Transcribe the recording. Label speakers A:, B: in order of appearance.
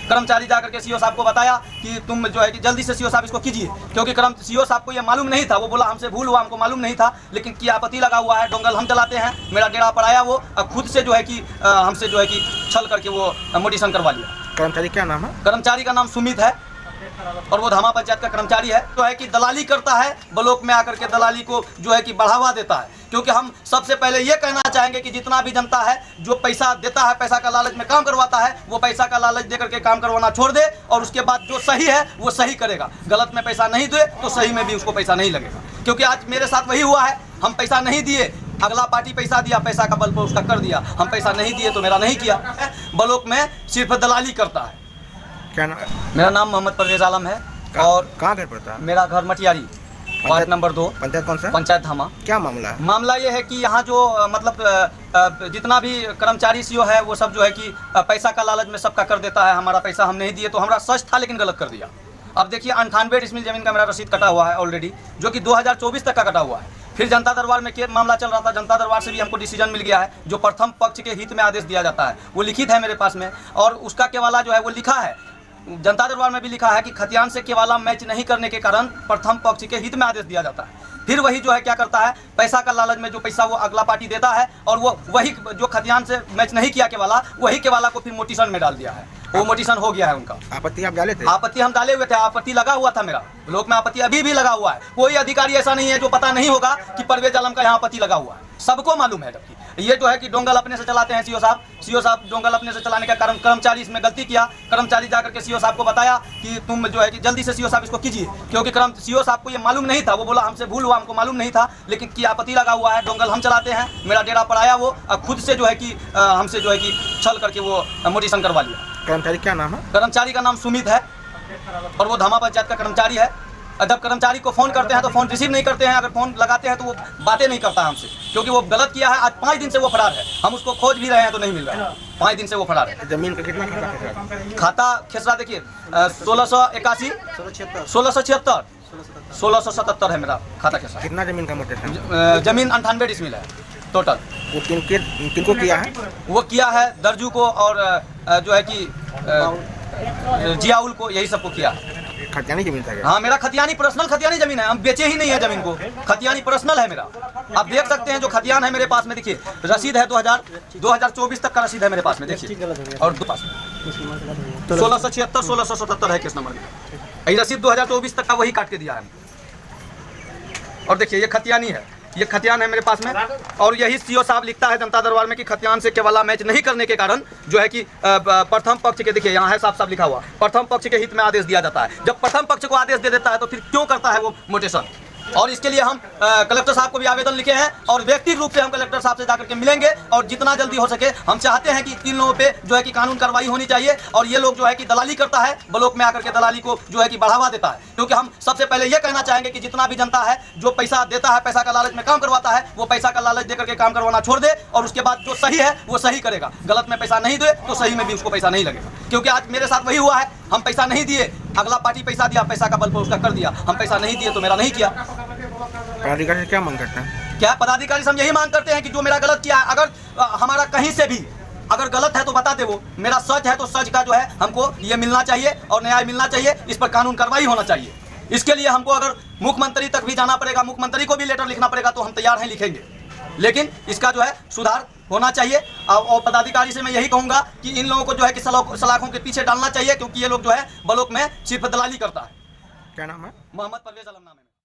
A: कर्मचारी जाकर के सीओ साहब को बताया कि तुम जो है कि जल्दी से सीओ साहब इसको कीजिए, क्योंकि सीओ साहब को ये मालूम नहीं था। वो बोला हमसे भूल हुआ, हमको मालूम नहीं था, लेकिन क्या आपत्ति लगा हुआ है, डोंगल हम चलाते हैं, मेरा डेरा पर आया वो, अब खुद से जो है कि हमसे जो है कि छल करके वो मोटिशन करवा लिया।
B: कर्मचारी क्या नाम है?
A: कर्मचारी का नाम सुमित है और वो धामा पंचायत का कर्मचारी है। तो है कि दलाली करता है, ब्लॉक में आकर के दलाली को जो है कि बढ़ावा देता है। क्योंकि हम सबसे पहले ये कहना चाहेंगे कि जितना भी जनता है जो पैसा देता है, पैसा का लालच में काम करवाता है, वो पैसा का लालच देकर के काम करवाना छोड़ दे और उसके बाद जो सही है वो सही करेगा। गलत में पैसा नहीं दे तो सही में भी उसको पैसा नहीं लगेगा। क्योंकि आज मेरे साथ वही हुआ है, हम पैसा नहीं दिए, अगला पार्टी पैसा दिया, पैसा का बल पर उसका कर दिया। हम पैसा नहीं दिए तो मेरा नहीं किया। ब्लॉक में सिर्फ दलाली करता है।
B: क्या नाम?
A: मेरा नाम मोहम्मद परवेज आलम है। और
B: कहाँ घर पड़ता है?
A: मेरा घर मटियारी, वार्ड नंबर 2।
B: पंचायत कौन सा?
A: पंचायत धामा।
B: क्या मामला है?
A: मामला ये है कि यहाँ जो मतलब जितना भी कर्मचारी सीओ है वो सब जो है कि पैसा का लालच में सबका कर देता है। हमारा पैसा हम नहीं दिए तो हमारा सच था लेकिन गलत कर दिया। अब देखिए 98 डिसमिल जमीन का मेरा रसीद कटा हुआ है ऑलरेडी, जो कि 2024 तक का कटा हुआ है। फिर जनता दरबार में मामला चल रहा था, जनता दरबार से भी हमको डिसीजन मिल गया है। जो प्रथम पक्ष के हित में आदेश दिया जाता है वो लिखित है मेरे पास में, और उसका केवाला जो है वो लिखा है। जनता दरबार में भी लिखा है कि खतियान से केवाला मैच नहीं करने के कारण प्रथम पक्ष के हित में आदेश दिया जाता है। फिर वही जो है क्या करता है, पैसा का लालच में जो पैसा वो अगला पार्टी देता है और वो वही जो खतियान से मैच नहीं किया केवाला, वही केवाला को फिर मोटिशन में डाल दिया है। वो मोटिशन हो गया है उनका।
B: आपत्ति आप डाले थे?
A: आपत्ति हम डाले हुए थे, आपत्ति लगा हुआ था मेरा ब्लॉक में, आपत्ति अभी भी लगा हुआ है। कोई अधिकारी ऐसा नहीं है जो पता नहीं होगा कि परवेज आलम का यहाँ आपत्ति लगा हुआ है, सबको मालूम है। जबकि ये जो है कि डोंगल अपने से चलाते हैं सीओ साहब डोंगल अपने से चलाने का कारण कर्मचारी इसमें गलती किया। कर्मचारी जाकर के सीओ साहब को बताया कि तुम जो है कि जल्दी से सीओ साहब इसको कीजिए, क्योंकि सीओ साहब को ये मालूम नहीं था। वो बोला हमसे भूल हुआ, हमको मालूम नहीं था, लेकिन क्या आपत्ति लगा हुआ है, डोंगल हम चलाते हैं, मेरा डेरा पर आया वो, अब खुद से जो है कि हमसे जो है कि छल करके वो मोटिशन करवा लिया।
B: कर्मचारी क्या नाम है?
A: कर्मचारी का नाम सुमित है और वो धामा पंचायत का कर्मचारी है। जब कर्मचारी को फ़ोन करते हैं तो फ़ोन रिसीव नहीं करते हैं, अगर फ़ोन लगाते हैं तो वो बातें नहीं करता है हमसे, क्योंकि वो गलत किया है। आज 5 दिन से वो फरार है, हम उसको खोज भी रहे हैं तो नहीं मिल रहा है। 5 दिन से वो फरार है।
B: जमीन का कितना
A: खाता खेसरा देखिए 1681, 1676, 1677 है मेरा खाता खेसरा।
B: कितना जमीन का मोटेशन?
A: जमीन 98 डिसमिल है टोटल।
B: वो किनको किया है?
A: वो किया है दर्जू को और जो है कि जियाउल को, यही सबको किया है।
B: खतियानी जमीन था?
A: हाँ, मेरा खतियानी पर्सनल खतियानी जमीन है, हम बेचे ही नहीं है जमीन को, खतियानी पर्सनल है मेरा। आप देख सकते हैं जो खतियान है मेरे पास में, देखिए रसीद है 2024 तक का रसीद है मेरे पास में, देखिए। और पास में 1676, 1677 है केस नंबर में, यही रसीद 2024 तक का वही काट के दिया है। और देखिए ये खतियानी है, ये खतियान है मेरे पास में। और यही सीओ साहब लिखता है जनता दरबार में कि खतियान से केवाला मैच नहीं करने के कारण जो है कि प्रथम पक्ष के, देखिए यहाँ है साफ साफ लिखा हुआ, प्रथम पक्ष के हित में आदेश दिया जाता है। जब प्रथम पक्ष को आदेश दे देता है तो फिर क्यों करता है वो मोटेशन? और इसके लिए हम कलेक्टर साहब को भी आवेदन लिखे हैं और व्यक्तिगत रूप से हम कलेक्टर साहब से जाकर के मिलेंगे। और जितना जल्दी हो सके हम चाहते हैं कि इन लोगों पे जो है कि कानून कार्रवाई होनी चाहिए। और ये लोग जो है कि दलाली करता है, ब्लॉक में आकर के दलाली को जो है कि बढ़ावा देता है। क्योंकि हम सबसे पहले ये कहना चाहेंगे कि जितना भी जनता है जो पैसा देता है, पैसा का लालच में काम करवाता है, वो पैसा का लालच देकर के काम करवाना छोड़ दे और उसके बाद जो सही है वो सही करेगा। गलत में पैसा नहीं दे तो सही में भी उसको पैसा नहीं लगेगा। क्योंकि आज मेरे साथ वही हुआ है, हम पैसा नहीं दिए, अगला पार्टी पैसा दिया, पैसा का बल पर उसका कर दिया। हम पैसा नहीं दिए तो मेरा नहीं किया।
B: पदाधिकारी से क्या मांग करते हैं?
A: क्या पदाधिकारी से हम यही मांग करते हैं कि जो मेरा गलत किया है, अगर हमारा कहीं से भी अगर गलत है तो बता दे, वो मेरा सच है तो सच का जो है हमको ये मिलना चाहिए और न्याय मिलना चाहिए। इस पर कानून कार्रवाई होना चाहिए। इसके लिए हमको अगर मुख्यमंत्री तक भी जाना पड़ेगा, मुख्यमंत्री को भी लेटर लिखना पड़ेगा तो हम तैयार हैं, लिखेंगे। लेकिन इसका जो है सुधार होना चाहिए। और पदाधिकारी से मैं यही कहूँगा कि इन लोगों को जो है कि सलाखों के पीछे डालना चाहिए, क्योंकि ये लोग जो है ब्लॉक में सिर्फ दलाली करता है।
B: क्या नाम है?
A: मोहम्मद परवेज आलम नाम है।